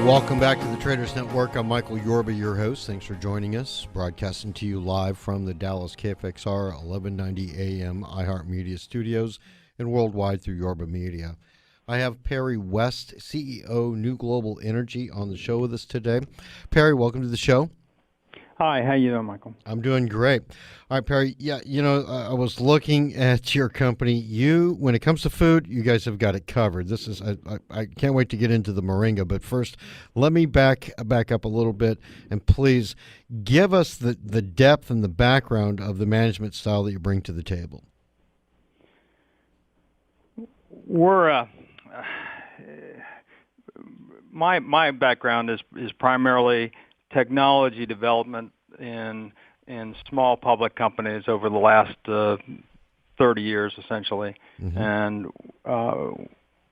Welcome back to the Traders Network. I'm Michael Yorba, your host. Thanks for joining us. Broadcasting to you live from the Dallas KFXR 1190 AM iHeart Media Studios and worldwide through Yorba Media. I have Perry West, CEO, New Global Energy, on the show with us today. Perry, welcome to the show. Hi, how you doing, Michael? I'm doing great. All right, Perry, I was looking at your company. When it comes to food, you guys have got it covered. This is I can't wait to get into the moringa, but first, let me back up a little bit, and please give us the depth and the background of the management style that you bring to the table. We're my background is primarily technology development in small public companies over the last 30 years, essentially, and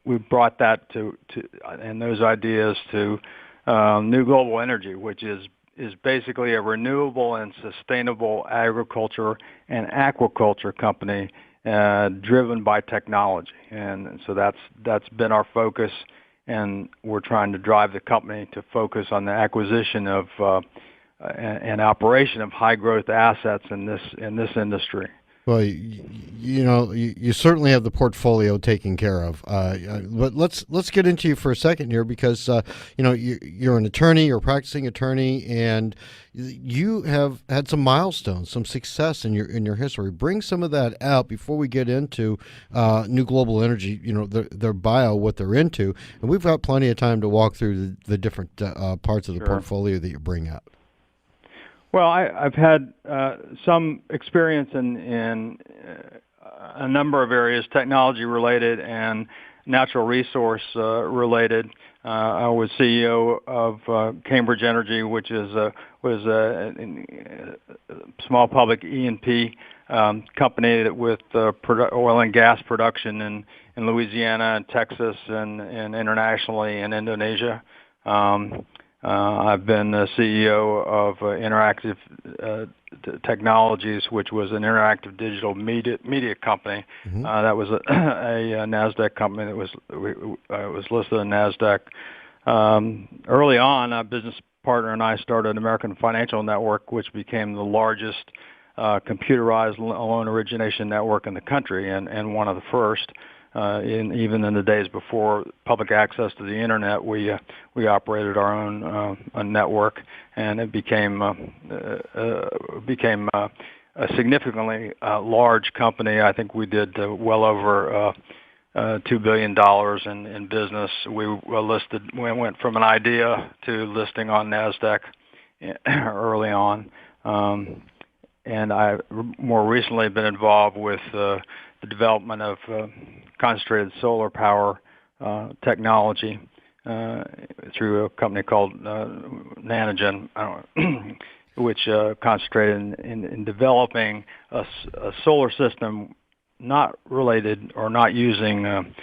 we brought that and those ideas to New Global Energy, which is basically a renewable and sustainable agriculture and aquaculture company driven by technology, and so that's been our focus. And we're trying to drive the company to focus on the acquisition of and operation of high growth assets in this industry. Well, you certainly have the portfolio taken care of. But let's get into you for a second here, because you're an attorney, you're a practicing attorney, and you have had some milestones, some success in your history. Bring some of that out before we get into New Global Energy. Their bio, what they're into, and we've got plenty of time to walk through the different parts of the portfolio that you bring out. Well, I've had some experience in a number of areas, technology related and natural resource related. I was CEO of Cambridge Energy, which was a small public E&P company with oil and gas production in Louisiana and Texas and internationally in Indonesia. I've been the CEO of Interactive Technologies, which was an interactive digital media company. That was a NASDAQ company that was listed on NASDAQ. Early on, a business partner and I started American Financial Network, which became the largest computerized loan origination network in the country, and one of the first. Even in the days before public access to the internet, we operated our own network, and it became a significantly large company. I think we did well over $2 billion in business. We went from an idea to listing on NASDAQ early on, and I more recently been involved with the development of concentrated solar power technology through a company called Nanogen, which concentrated in developing a solar system not related or not using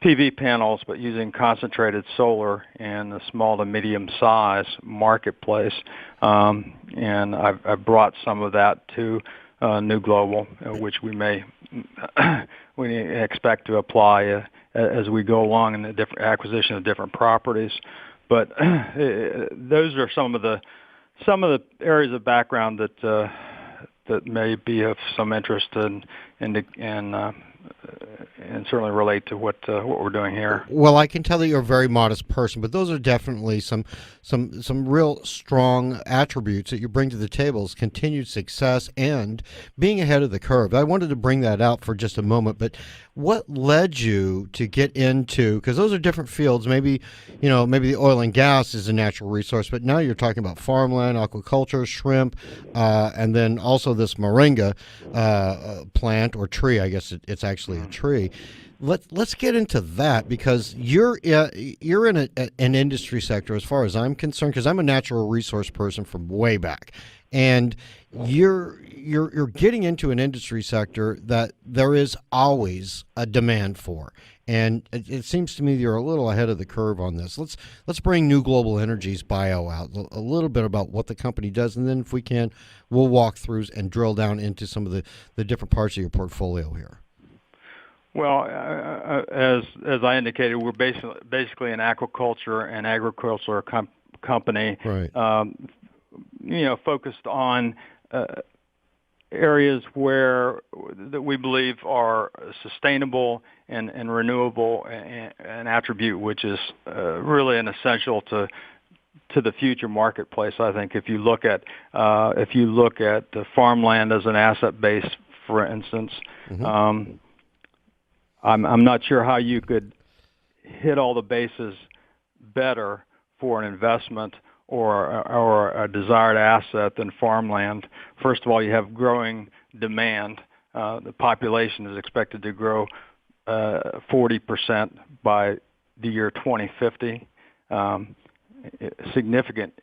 PV panels, but using concentrated solar in the small to medium size marketplace. And I've brought some of that to New Global, which we expect to apply as we go along in the different acquisition of different properties. But those are some of the areas of background that may be of some interest and certainly relate to what we're doing here. Well, I can tell that you're a very modest person, but those are definitely some real strong attributes that you bring to the table: is continued success and being ahead of the curve. I wanted to bring that out for just a moment, but what led you to get into, because those are different fields, maybe the oil and gas is a natural resource, but now you're talking about farmland, aquaculture, shrimp, and then also this moringa plant or tree. I guess it's actually a tree. Let's get into that, because you're in an industry sector, as far as I'm concerned, because I'm a natural resource person from way back, and you're getting into an industry sector that there is always a demand for, and it seems to me you're a little ahead of the curve on this. Let's bring New Global Energy's bio out, a little bit about what the company does, and then if we can, we'll walk through and drill down into some of the different parts of your portfolio here. Well, as I indicated, we're basically an aquaculture and agriculture company, Right. Focused on areas that we believe are sustainable and renewable, an attribute which is really an essential to the future marketplace. I think if you look at the farmland as an asset base, for instance, Mm-hmm. I'm not sure how you could hit all the bases better for an investment or a desired asset than farmland. First of all, you have growing demand. The population is expected to grow 40% by the year 2050. Significant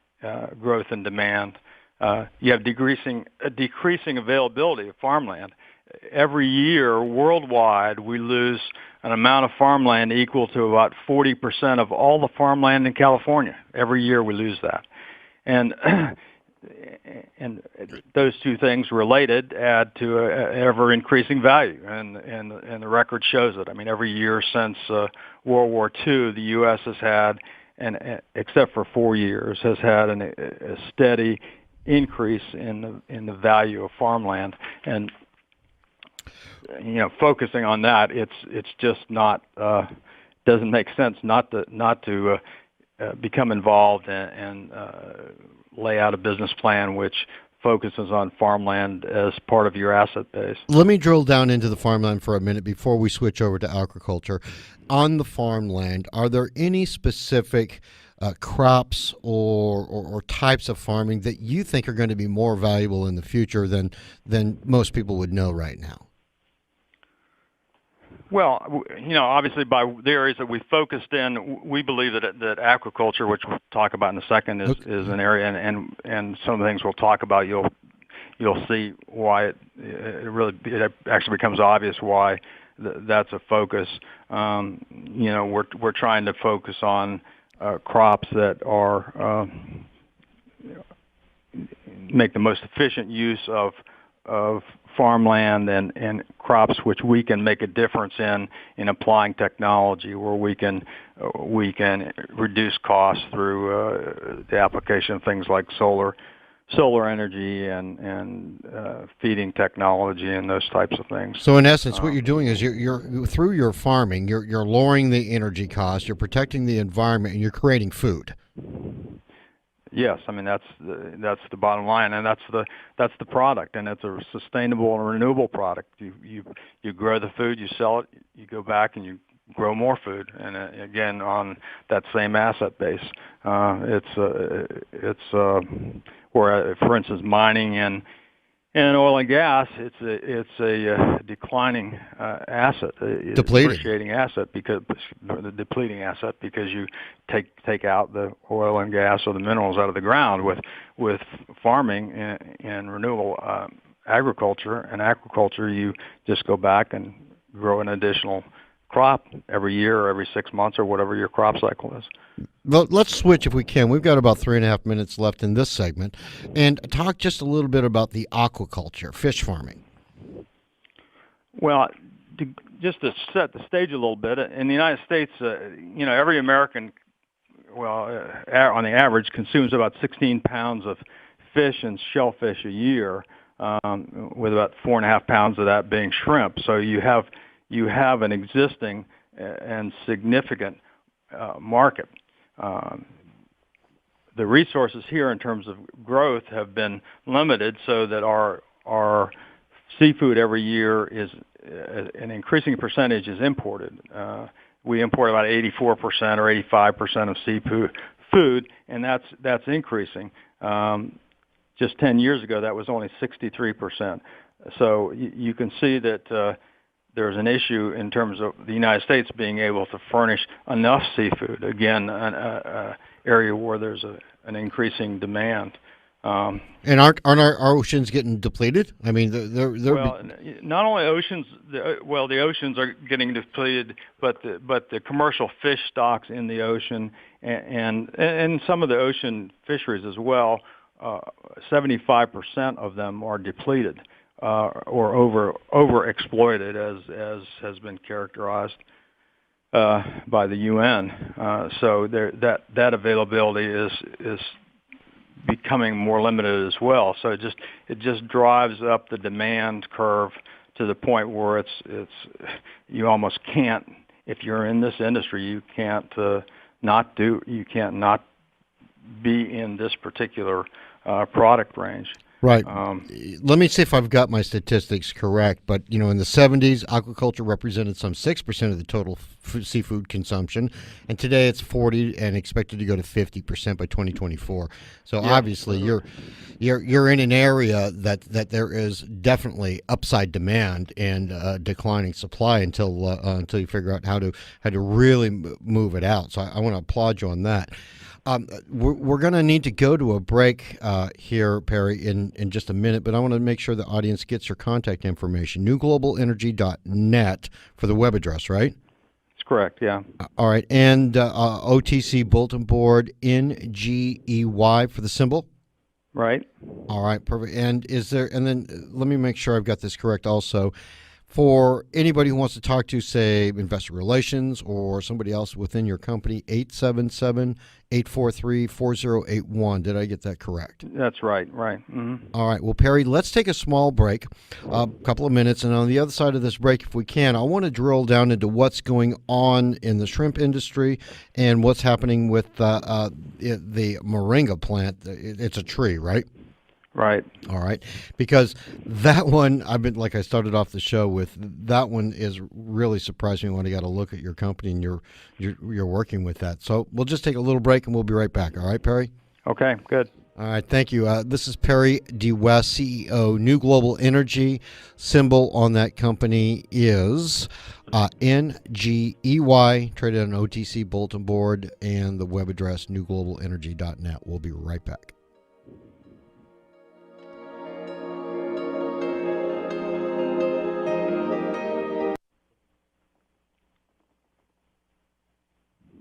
growth in demand. You have decreasing availability of farmland. Every year, worldwide, we lose an amount of farmland equal to about 40% of all the farmland in California. Every year, we lose that, and and those two things related add to a ever increasing value, and the record shows it. I mean, every year since World War II, the U.S. has had, and except for 4 years, has had a steady increase in the value of farmland. And focusing on that, it's just not doesn't make sense not to become involved and lay out a business plan which focuses on farmland as part of your asset base. Let me drill down into the farmland for a minute before we switch over to agriculture. On the farmland, are there any specific crops or types of farming that you think are going to be more valuable in the future than most people would know right now? Well, obviously by the areas that we focused in, we believe that aquaculture, which we'll talk about in a second, is an area, and some of the things we'll talk about, you'll see why it actually becomes obvious why that's a focus. We're trying to focus on crops that are make the most efficient use of farmland and crops which we can make a difference in applying technology, where we can reduce costs through the application of things like solar energy and feeding technology and those types of things. So in essence, what you're doing is you're through your farming, you're lowering the energy costs, you're protecting the environment, and you're creating food. Yes, I mean that's the bottom line, and that's the product, and it's a sustainable and renewable product. You grow the food, you sell it, you go back and you grow more food, and again on that same asset base. It's where, for instance, mining and oil and gas, it's a declining asset, depreciating asset, because the depleting asset, because you take out the oil and gas or the minerals out of the ground. With farming and renewable agriculture and aquaculture, you just go back and grow an additional crop every year or every 6 months or whatever your crop cycle is. Well, let's switch if we can. We've got about 3.5 minutes left in this segment, and talk just a little bit about the aquaculture, fish farming. Well, just to set the stage a little bit, in the United States, every American, on the average, consumes about 16 pounds of fish and shellfish a year, with about 4.5 pounds of that being shrimp. So you have an existing and significant market. The resources here in terms of growth have been limited, so that our seafood every year is an increasing percentage is imported. We import about 84% or 85% of seafood, and that's increasing. Just 10 years ago, that was only 63%. So you can see that there's an issue in terms of the United States being able to furnish enough seafood. Again, an area where there's an increasing demand. And aren't our oceans getting depleted? I mean, they're well, not only oceans. The oceans are getting depleted, but the commercial fish stocks in the ocean and some of the ocean fisheries as well. 75% of them are depleted. or over-exploited, as has been characterized by the UN. So that availability is becoming more limited as well. So it just drives up the demand curve to the point where it's you almost can't, if you're in this industry, you can't not be in this particular product range. Right. Let me see if I've got my statistics correct. But, in the 70s, aquaculture represented some 6% of the total seafood consumption. And today it's 40 and expected to go to 50% by 2024. So obviously you're in an area that there is definitely upside demand and declining supply until you figure out how to really move it out. So I want to applaud you on that. We're going to need to go to a break here, Perry, in just a minute, but I want to make sure the audience gets your contact information. newglobalenergy.net for the web address, right? That's correct, yeah. All right, and OTC bulletin board, NGEY for the symbol? Right. All right, perfect. And then let me make sure I've got this correct also. For anybody who wants to talk to, say, investor relations or somebody else within your company, 877-843-4081. Did I get that correct? That's right. Mm-hmm. All right. Well, Perry, let's take a small break, a couple of minutes. And on the other side of this break, if we can, I want to drill down into what's going on in the shrimp industry and what's happening with the moringa plant. It's a tree, right? Right. All right. Because that one, I started off the show with, that one is really surprising when you got to look at your company and you're working with that. So we'll just take a little break and we'll be right back. All right, Perry? Okay, good. All right, thank you. This is Perry D. West, CEO, New Global Energy. Symbol on that company is NGEY, traded on OTC bulletin board, and the web address newglobalenergy.net. We'll be right back.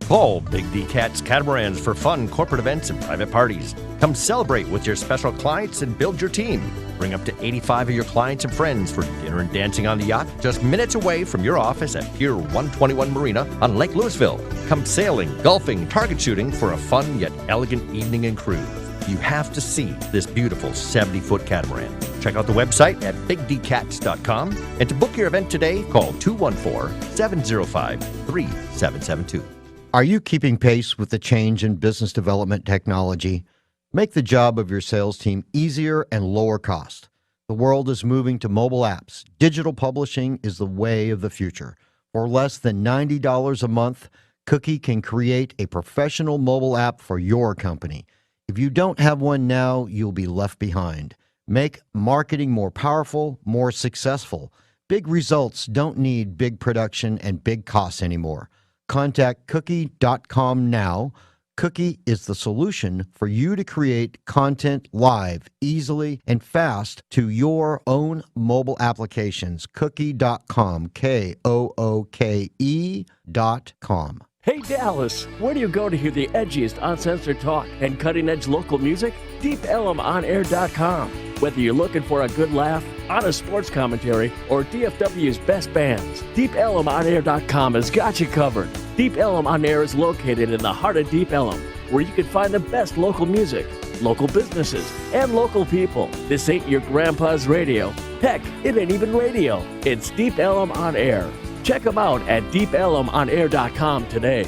Call Big D Cat's Catamarans for fun corporate events and private parties. Come celebrate with your special clients and build your team. Bring up to 85 of your clients and friends for dinner and dancing on the yacht just minutes away from your office at Pier 121 Marina on Lake Louisville. Come sailing, golfing, target shooting for a fun yet elegant evening and cruise. You have to see this beautiful 70-foot catamaran. Check out the website at bigdcats.com. And to book your event today, call 214-705-3772. Are you keeping pace with the change in business development technology? Make the job of your sales team easier and lower cost. The world is moving to mobile apps. Digital publishing is the way of the future. For less than $90 a month, Cookie can create a professional mobile app for your company. If you don't have one now, you'll be left behind. Make marketing more powerful, more successful. Big results don't need big production and big costs anymore. Contact Cookie.com now. Cookie is the solution for you to create content live, easily, and fast to your own mobile applications. Cookie.com, KOOKE.com. Hey Dallas, where do you go to hear the edgiest uncensored talk and cutting-edge local music? DeepElmOnAir.com. Whether you're looking for a good laugh, honest sports commentary, or DFW's best bands, DeepElmOnAir.com has got you covered. Deep Ellum on Air is located in the heart of Deep Ellum, where you can find the best local music, local businesses, and local people. This ain't your grandpa's radio. Heck, it ain't even radio. It's Deep Ellum on Air. Check them out at DeepElmOnAir.com today.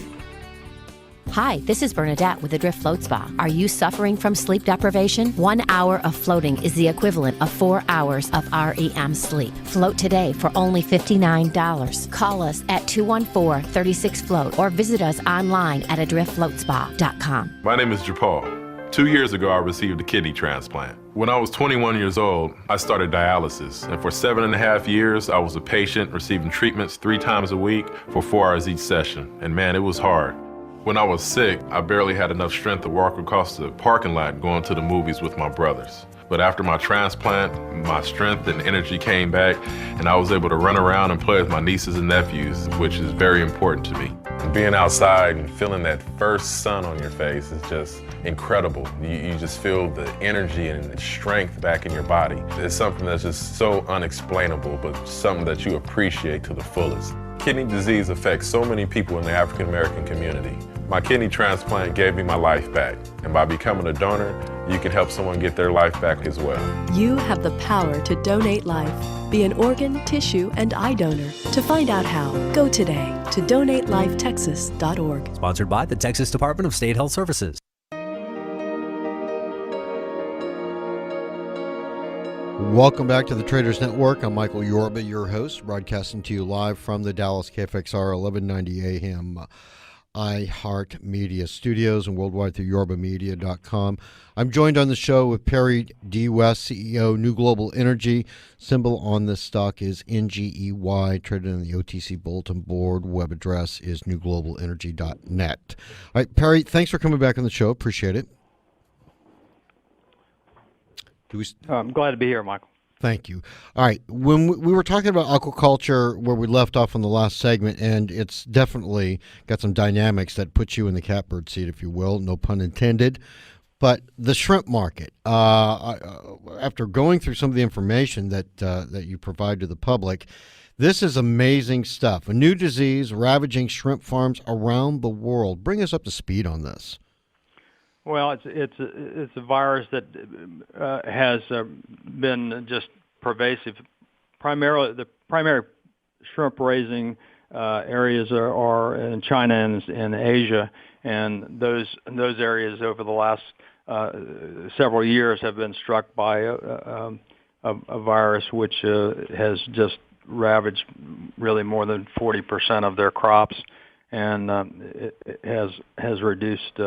Hi, this is Bernadette with the Drift Float Spa. Are you suffering from sleep deprivation? 1 hour of floating is the equivalent of 4 hours of REM sleep. Float today for only $59. Call us at 214-36-FLOAT or visit us online at adriftfloatspa.com. My name is Japal. 2 years ago, I received a kidney transplant. When I was 21 years old, I started dialysis. And for 7.5 years, I was a patient receiving treatments 3 times a week for 4 hours each session. And man, it was hard. When I was sick, I barely had enough strength to walk across the parking lot going to the movies with my brothers. But after my transplant, my strength and energy came back, and I was able to run around and play with my nieces and nephews, which is very important to me. Being outside and feeling that first sun on your face is just incredible. You just feel the energy and the strength back in your body. It's something that's just so unexplainable, but something that you appreciate to the fullest. Kidney disease affects so many people in the African American community. My kidney transplant gave me my life back, and by becoming a donor, you can help someone get their life back as well. You have the power to donate life. Be an organ, tissue, and eye donor. To find out how, go today to donatelifetexas.org. Sponsored by the Texas Department of State Health Services. Welcome back to the Traders Network. I'm Michael Yorba, your host, broadcasting to you live from the Dallas KFXR 1190 AM iHeart Media Studios and worldwide through yorbamedia.com. I'm joined on the show with Perry D. West, CEO, New Global Energy. Symbol on this stock is NGEY, traded on the OTC Bulletin Board. Web address is newglobalenergy.net. All right, Perry, thanks for coming back on the show. Appreciate it. I'm glad to be here, Michael. Thank you. All right. When we were talking about aquaculture, where we left off on the last segment, and it's definitely got some dynamics that put you in the catbird seat, if you will, no pun intended. But the shrimp market, after going through some of the information that you provide to the public, this is amazing stuff. A new disease ravaging shrimp farms around the world. Bring us up to speed on this. Well, it's a virus that has been just pervasive. Primarily, the primary shrimp raising areas are in China and Asia, and those areas over the last several years have been struck by a virus which has just ravaged really more than 40% of their crops, and it has reduced.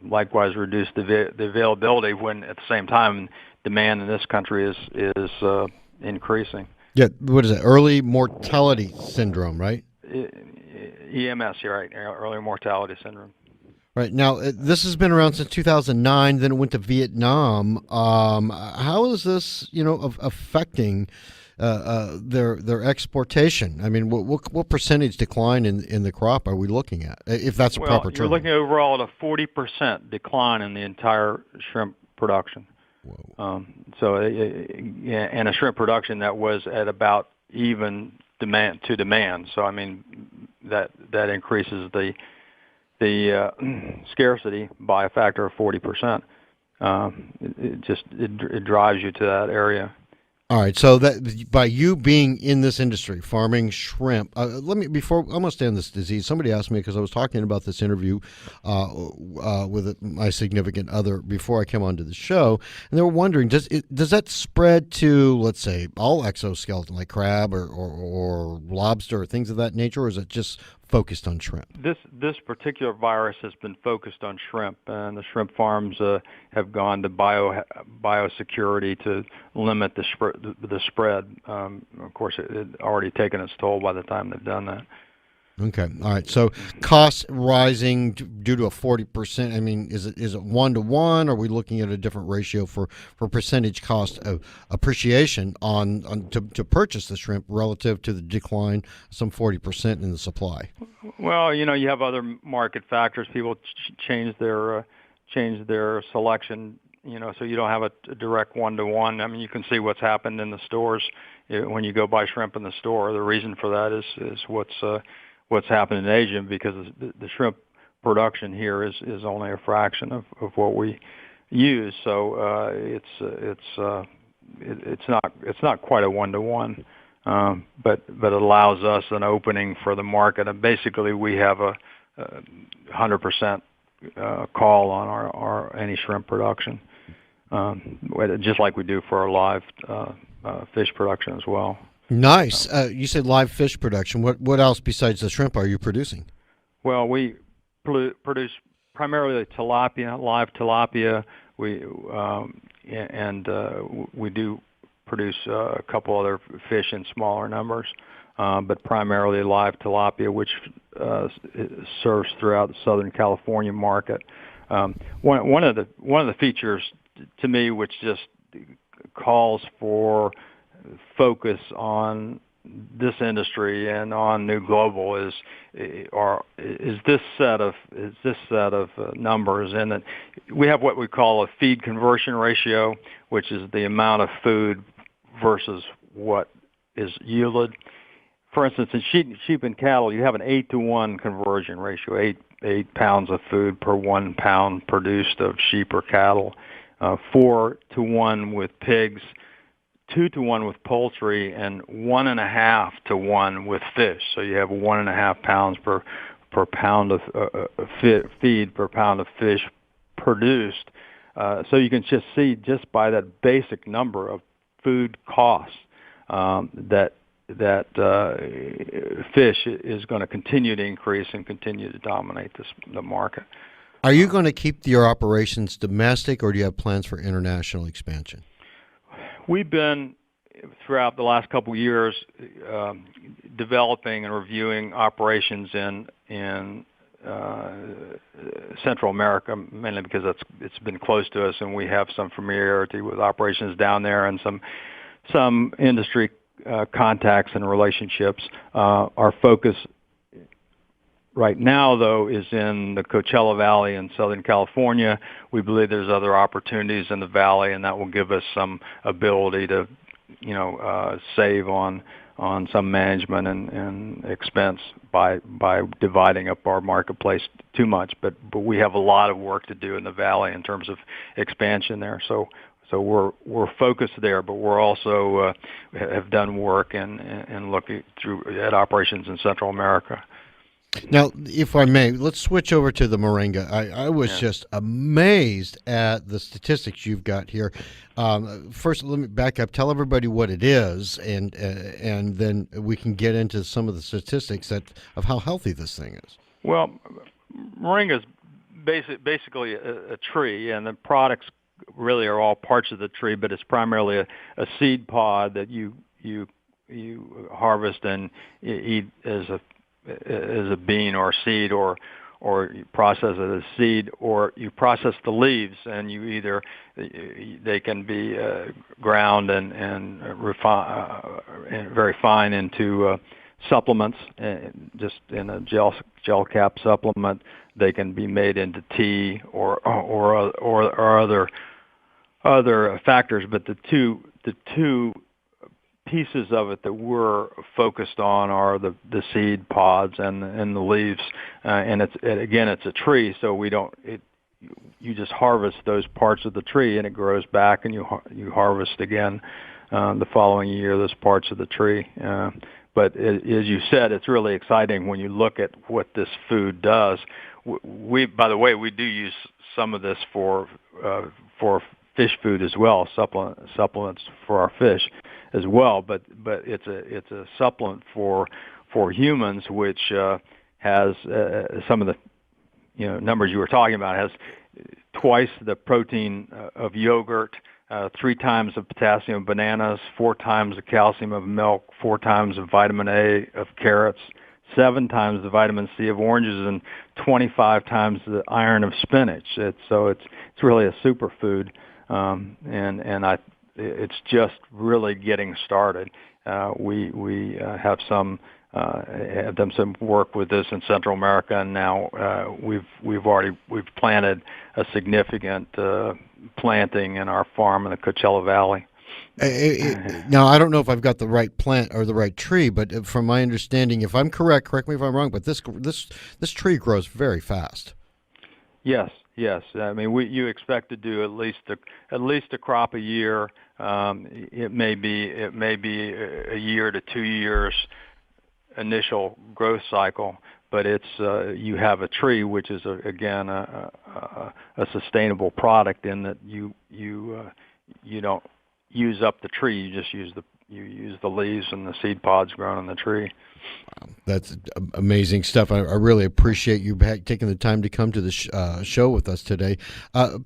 Likewise reduce the availability when at the same time demand in this country is increasing. Yeah, what is it? Early mortality syndrome, right? EMS, you're right. Early mortality syndrome. Right. Now, this has been around since 2009. Then it went to Vietnam. How is this, affecting their exportation? I mean, what percentage decline in the crop are we looking at, if that's a proper term? You're looking overall at a 40% decline in the entire shrimp production. Whoa. And a shrimp production that was at about even demand. So I mean, that increases the scarcity by a factor of 40%. It drives you to that area. All right, so that by you being in this industry, farming shrimp, I'm going to understand this disease. Somebody asked me, because I was talking about this interview with my significant other before I came onto the show, and they were wondering, does that spread to, let's say, all exoskeleton, like crab or lobster or things of that nature, or is it just focused on shrimp? This particular virus has been focused on shrimp, and the shrimp farms have gone to biosecurity to limit the spread. Of course, it had already taken its toll by the time they've done that. Okay. All right. So costs rising due to a 40%. I mean, is it 1-to-1? Are we looking at a different ratio for percentage cost of appreciation to purchase the shrimp relative to the decline, some 40% in the supply? Well, you have other market factors. People change their selection. So you don't have a direct 1-to-1. I mean, you can see what's happened in the stores when you go buy shrimp in the store. The reason for that is what's happened in Asia, because the shrimp production here is only a fraction of what we use. So it's not quite a 1-to-1, but it allows us an opening for the market. And basically, we have a 100% call on our any shrimp production, just like we do for our live fish production as well. Nice. You said live fish production. What else besides the shrimp are you producing? Well, we produce primarily tilapia, live tilapia. We do produce a couple other fish in smaller numbers, but primarily live tilapia, which serves throughout the Southern California market. One of the features to me, which just calls for focus on this industry and on New Global is this set of numbers, and that we have what we call a feed conversion ratio, which is the amount of food versus what is yielded. For instance, in sheep and cattle, you have an 8-to-1 conversion ratio, 8 pounds of food per 1 pound produced of sheep or cattle, 4-to-1 with pigs, 2-to-1 with poultry, and 1.5-to-1 with fish. So you have 1.5 pounds per pound of feed per pound of fish produced. So you can just see just by that basic number of food costs that fish is going to continue to increase and continue to dominate the market. Are you going to keep your operations domestic, or do you have plans for international expansion? We've been, throughout the last couple of years, developing and reviewing operations in Central America, mainly because it's been close to us, and we have some familiarity with operations down there and some industry contacts and relationships. Our focus right now, though, is in the Coachella Valley in Southern California. We believe there's other opportunities in the valley, and that will give us some ability to, save on some management and expense by dividing up our marketplace too much. But we have a lot of work to do in the valley in terms of expansion there. So we're focused there, but we're also have done work and looking at operations in Central America. Now, if I may, let's switch over to the moringa. I was just amazed at the statistics you've got here. First, let me back up. Tell everybody what it is, and then we can get into some of the statistics of how healthy this thing is. Well, moringa is basically a tree, and the products really are all parts of the tree, but it's primarily a seed pod that you harvest and eat as a bean or seed, or you process it as seed, or you process the leaves, and they can be ground and refined very fine into supplements, just in a gel cap supplement. They can be made into tea or other factors, but the two pieces of it that we're focused on are the seed pods and the leaves, and it's a tree, so you just harvest those parts of the tree, and it grows back, and you harvest again the following year those parts of the tree. But as you said, it's really exciting when you look at what this food does. By the way, we do use some of this for fish food as well, supplements for our fish as well. But it's a supplement for humans, which has some of the numbers you were talking about. Has twice the protein of yogurt, 3 times the potassium of bananas, 4 times the calcium of milk, 4 times the vitamin A of carrots, 7 times the vitamin C of oranges, and 25 times the iron of spinach. It's really a superfood, and it's just really getting started. We have done some work with this in Central America, and now we've planted a significant planting in our farm in the Coachella Valley. Now, I don't know if I've got the right plant or the right tree, but from my understanding, if I'm correct me if I'm wrong, but this tree grows very fast. Yes. I mean, you expect to do at least a crop a year. It may be a year to 2 years initial growth cycle, but it's you have a tree, which is again a sustainable product in that you don't use up the tree, you just use the leaves and the seed pods grown on the tree. Wow, that's amazing stuff. I really appreciate you taking the time to come to the show with us today.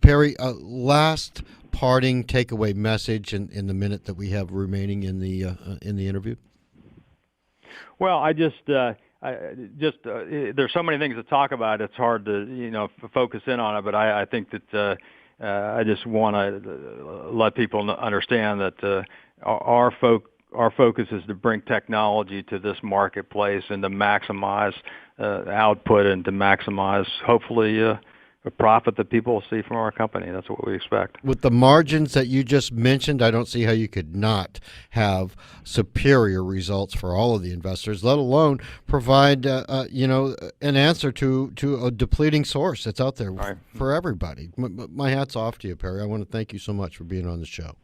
Perry, last parting takeaway message in the minute that we have remaining in the interview. Well, there's so many things to talk about. It's hard to focus in on it, but I think that I just want to let people understand that our our focus is to bring technology to this marketplace and to maximize output and to maximize, hopefully, a profit that people will see from our company. That's what we expect. With the margins that you just mentioned, I don't see how you could not have superior results for all of the investors, let alone provide, an answer to a depleting source that's out there for everybody. My hat's off to you, Perry. I want to thank you so much for being on the show.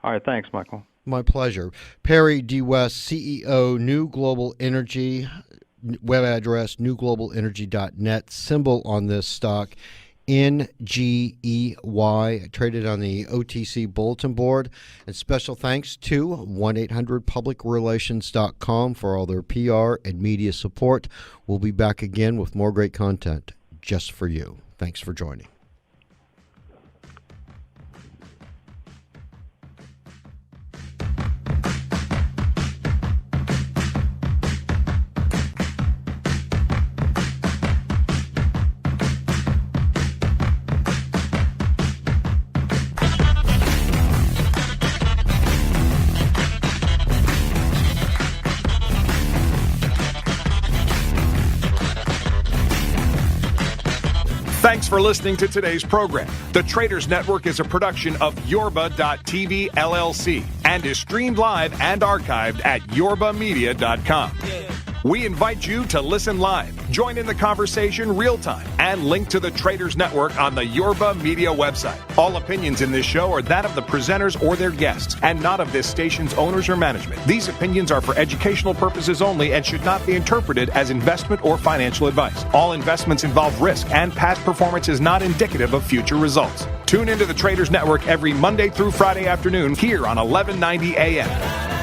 All right. Thanks, Michael. My pleasure. Perry D. West, CEO, New Global Energy. Web address, newglobalenergy.net. Symbol on this stock, NGEY, traded on the OTC Bulletin Board. And special thanks to 1-800-publicrelations.com for all their PR and media support. We'll be back again with more great content just for you. Thanks for joining. Thanks for listening to today's program. The Traders Network is a production of Yorba.tv LLC and is streamed live and archived at yorbamedia.com. We invite you to listen live, join in the conversation real time, and link to the Traders Network on the Yorba Media website. All opinions in this show are that of the presenters or their guests, and not of this station's owners or management. These opinions are for educational purposes only and should not be interpreted as investment or financial advice. All investments involve risk, and past performance is not indicative of future results. Tune into the Traders Network every Monday through Friday afternoon here on 1190 AM.